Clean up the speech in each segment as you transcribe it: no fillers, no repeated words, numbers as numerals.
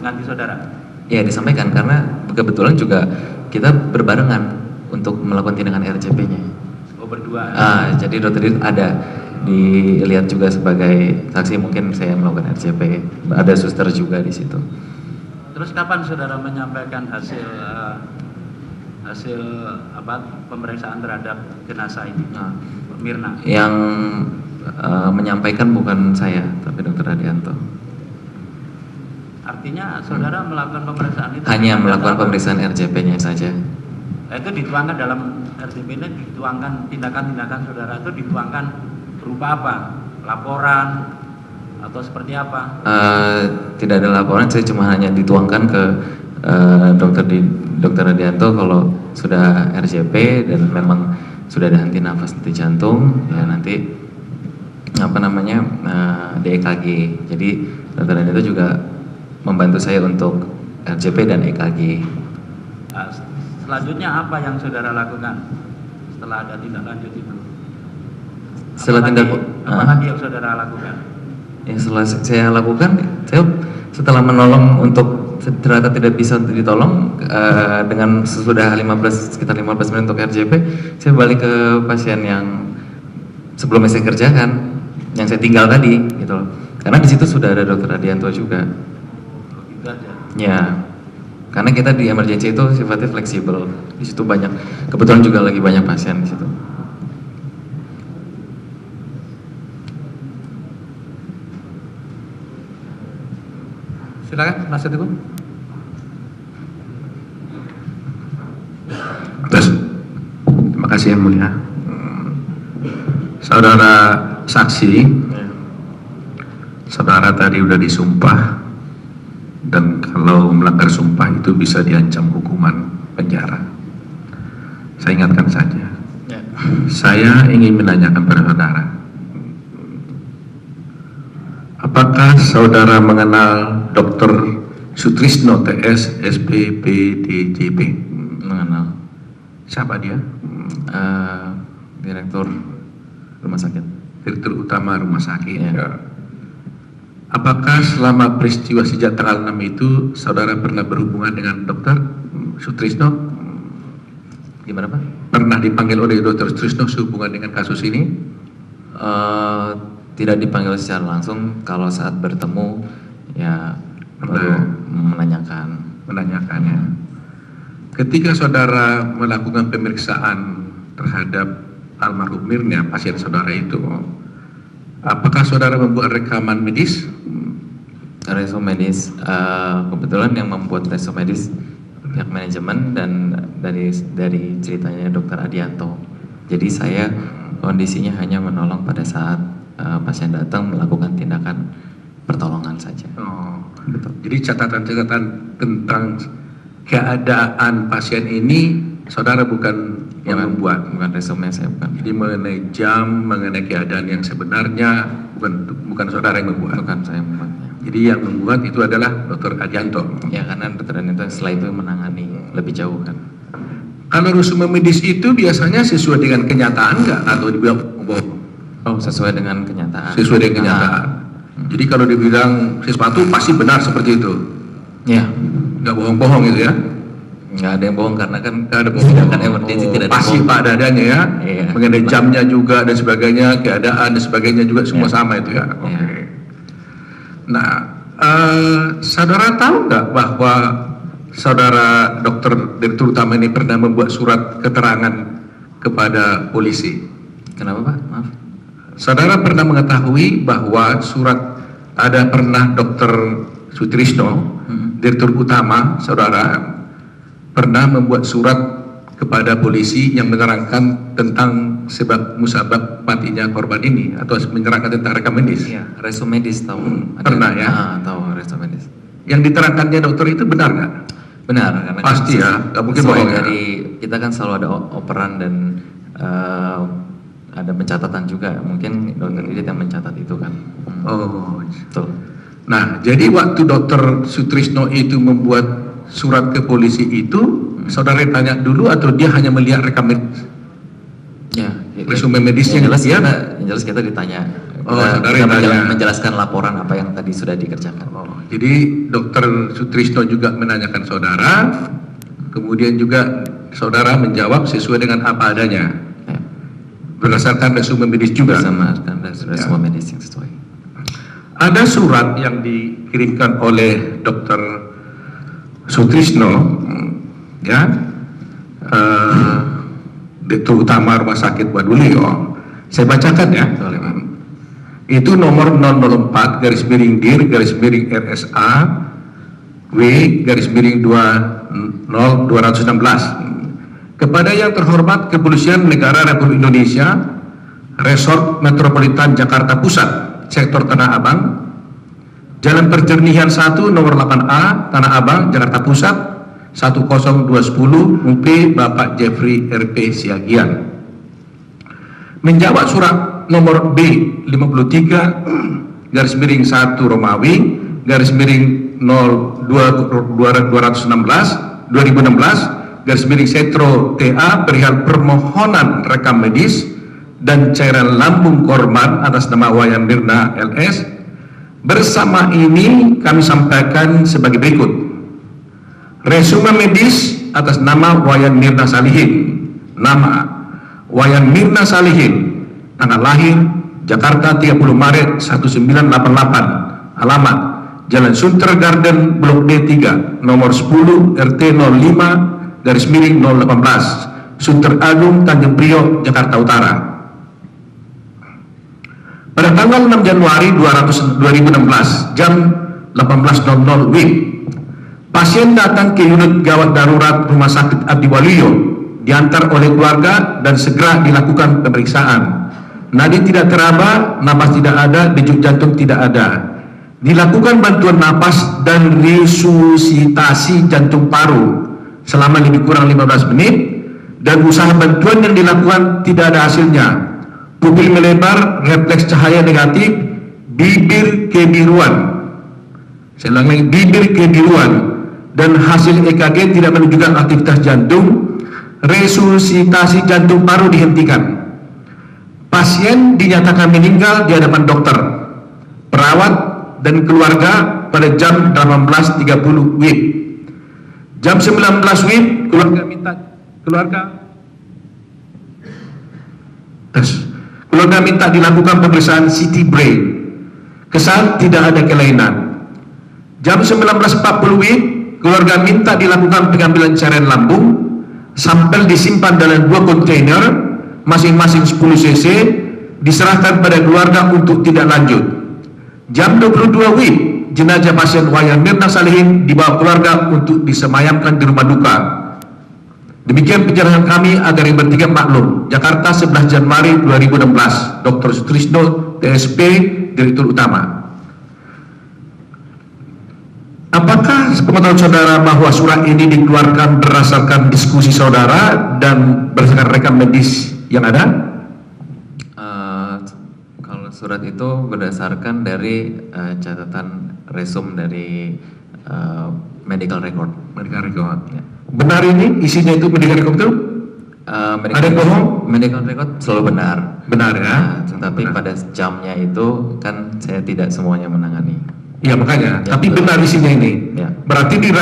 Ganti saudara? Ya disampaikan karena kebetulan juga kita berbarengan untuk melakukan tindakan RCP-nya. Oh berdua? Jadi dokter Didit ada dilihat juga sebagai saksi, mungkin saya melakukan RCP, ada suster juga di situ. Terus kapan saudara menyampaikan hasil pemeriksaan terhadap jenazah ini, Mirna? Yang menyampaikan bukan saya, tapi dokter Adianto. Artinya saudara melakukan pemeriksaan itu? Hanya melakukan pemeriksaan RCP-nya saja. Itu dituangkan dalam RCP-nya, dituangkan tindakan-tindakan saudara itu dituangkan berupa apa? Laporan atau seperti apa? Tidak ada laporan, saya cuma hanya dituangkan ke dokter Adianto kalau sudah RCP dan memang sudah ada henti nafas, henti jantung, ya nanti di EKG. Jadi dokter Adianto juga membantu saya untuk RCP dan EKG. Selanjutnya apa yang saudara lakukan setelah ada tindak lanjut itu? Apa lagi yang saudara lakukan? Yang saya lakukan, saya setelah menolong untuk ternyata tidak bisa ditolong dengan sesudah sekitar 15 menit untuk RCP, saya balik ke pasien yang sebelumnya saya kerjakan, yang saya tinggal tadi, gitu loh. Karena di situ sudah ada dokter Adianto juga. Gitu aja. Ya, karena kita di emergency itu sifatnya fleksibel. Di situ banyak, kebetulan juga lagi banyak pasien di situ. Silakan, penasihat hukum. Terima kasih yang mulia. Saudara saksi, saudara tadi sudah disumpah, dan kalau melanggar sumpah itu bisa diancam hukuman penjara. Saya ingatkan saja. Saya ingin menanyakan pada saudara, apakah saudara mengenal Dr. Sutrisno TS SPPDJP? Mengenal. Siapa dia? Direktur rumah sakit. Direktur utama rumah sakit. Ya. Apakah selama peristiwa sejak tanggal 6 itu saudara pernah berhubungan dengan Dr. Sutrisno? Gimana Pak? Pernah dipanggil oleh Dr. Sutrisno sehubungan dengan kasus ini? Tidak dipanggil secara langsung, kalau saat bertemu ya baru menanyakan ya. Ketika saudara melakukan pemeriksaan terhadap almarhum Mirna, pasien saudara itu, apakah saudara membuat rekaman medis? Resume medis, kebetulan yang membuat resume medis pihak manajemen dan dari ceritanya dokter Adianto. Jadi saya kondisinya hanya menolong pada saat pasien datang melakukan tindakan pertolongan saja. Oh, betul. Jadi catatan-catatan tentang keadaan pasien ini saudara bukan yang membuat? Bukan resume saya, bukan. Jadi mengenai jam, mengenai keadaan yang sebenarnya bukan saudara yang membuat? Bukan saya membuatnya. Jadi yang membuat itu adalah Dr. Adianto? Ya, karena Dr. Adianto setelah itu menangani lebih jauh kan. Kalau resume medis itu biasanya sesuai dengan kenyataan nggak, atau dibilang bohong? Oh, sesuai dengan kenyataan. Sesuai dengan kenyataan. Jadi kalau dibilang sesuatu pasti benar seperti itu? Ya. Nggak bohong-bohong gitu ya? Nggak ada yang bohong, karena kan nggak ada bohong. Kan emergency tidak ada pasti bohong. pada adanya ya? Iya. Mengenai jamnya juga dan sebagainya, keadaan dan sebagainya juga semua Iya. sama itu ya? Oke. Iya. Nah, saudara tahu nggak bahwa saudara dokter direktur utama ini pernah membuat surat keterangan kepada polisi? Kenapa Pak? Maaf. Saudara pernah mengetahui bahwa pernah Dr. Sutrisno, direktur utama, saudara pernah membuat surat kepada polisi yang menerangkan tentang sebab musabab matinya korban ini, atau menerangkan tentang rekam medis? Iya, resume medis tahu. Pernah ya? Tahu resume medis. Yang diterangkannya dokter itu benar nggak? Benar, karena Pasti kan ya, nggak mungkin sesuai bohong ya? dari kita kan selalu ada operan dan ada pencatatan juga. Mungkin dokter Didit yang mencatat itu kan. Oh, Betul. nah jadi waktu Dr. Sutrisno itu membuat surat ke polisi itu, saudara tanya dulu atau dia hanya melihat rekam medis? Ya, Resume medisnya yang jelas dia? kita ditanya Oh, kita, saudara kita tanya. menjelaskan laporan apa yang tadi sudah dikerjakan. Oh, jadi Dr. Sutrisno juga menanyakan saudara, kemudian juga saudara menjawab sesuai dengan apa adanya, Ya, berdasarkan resume medis juga. sama dan sudah Ya. semua medis yang sesuai. Ada surat yang dikirimkan oleh Dr. Sutrisno, ya, Direktur Utama Rumah Sakit Waluyo. Saya bacakan ya. Itu nomor 004/dir/RSA W/20216 kepada yang terhormat Kepolisian Negara Republik Indonesia, Resort Metropolitan Jakarta Pusat, Sektor Tanah Abang, Jalan Perjernihan 1 nomor 8A, Tanah Abang, Jakarta Pusat 10210 UP Bapak Jeffrey RP Siagian. Menjawab surat nomor B53/1 Romawi /0216/2016 TA perihal permohonan rekam medis dan cairan lambung korban atas nama Wayan Mirna LS. Bersama ini kami sampaikan sebagai berikut. Resume medis atas nama Wayan Mirna Salihin. Nama Wayan Mirna Salihin, tanggal lahir Jakarta 30 Maret 1988, alamat Jalan Sunter Garden Blok D3 nomor 10 RT 05/018 Sunter Agung Tanjung Priok Jakarta Utara. Pada tanggal 6 Januari 2016 jam 18.00 WIB, pasien datang ke unit gawat darurat Rumah Sakit Abdi Waluyo, diantar oleh keluarga dan segera dilakukan pemeriksaan. Nadi tidak teraba, napas tidak ada, denyut jantung tidak ada. Dilakukan bantuan napas dan resusitasi jantung paru selama lebih kurang 15 menit dan usaha bantuan yang dilakukan tidak ada hasilnya. Pupil melebar, refleks cahaya negatif, bibir kebiruan. Saya ulang lagi, bibir kebiruan, dan hasil EKG tidak menunjukkan aktivitas jantung. Resusitasi jantung paru dihentikan. Pasien dinyatakan meninggal di hadapan dokter, perawat dan keluarga pada jam 18.30 WIB. Jam 19 WIB keluarga minta dilakukan pemeriksaan CT brain. Kesan tidak ada kelainan. Jam 19.40 WIB keluarga minta dilakukan pengambilan cairan lambung. Sampel disimpan dalam 2 kontainer masing-masing 10 cc, diserahkan pada keluarga untuk tidak lanjut. Jam 22 WIB jenazah pasien Wayan Mirna Salihin dibawa keluarga untuk disemayamkan di rumah duka. Demikian penjelasan kami agar yang bertiga maklum. Jakarta 11 Januari 2016. Dr. Sutrisno TSP, Direktur Utama. Apakah pengetahuan saudara bahwa surat ini dikeluarkan berdasarkan diskusi saudara dan berdasarkan rekam medis yang ada? Kalau surat itu berdasarkan dari catatan resum dari medical record. Medical record. Ya. Benar ini isinya itu medical record itu? Ada yang bohong? Medical record selalu benar. Benar ya. Tetapi benar. pada jamnya itu kan saya tidak semuanya menangani. Iya makanya. Ya, tapi betul. benar isinya ini. Ya. Berarti di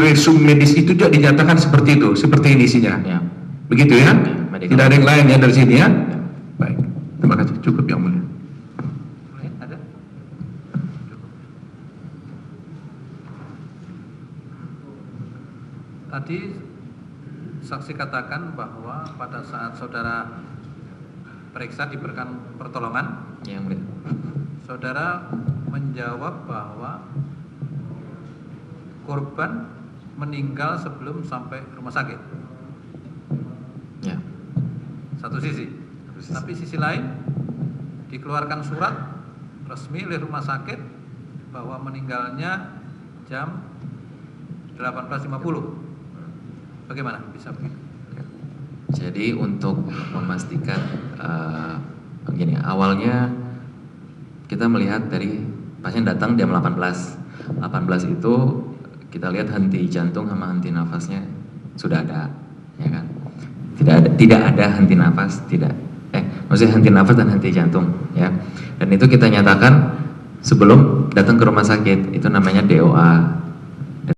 resum medis itu juga dinyatakan seperti itu, seperti ini isinya. Ya. Begitu ya? medical. Tidak ada yang lain ya dari sini ya? Ya. Baik. Terima kasih. Cukup yang mulia. Ada? Tadi saksi katakan bahwa pada saat saudara periksa diberikan pertolongan, Yang mulia. saudara menjawab bahwa korban meninggal sebelum sampai rumah sakit. Ya. Satu sisi. Tapi sisi lain dikeluarkan surat resmi oleh rumah sakit bahwa meninggalnya jam 18.50. Bagaimana bisa begitu? Jadi untuk memastikan begini, awalnya kita melihat dari pasien datang jam 18 itu kita lihat henti jantung sama henti nafasnya sudah ada, ya kan? Tidak ada henti nafas, maksudnya henti nafas dan henti jantung, ya. Dan itu kita nyatakan sebelum datang ke rumah sakit, itu namanya DOA.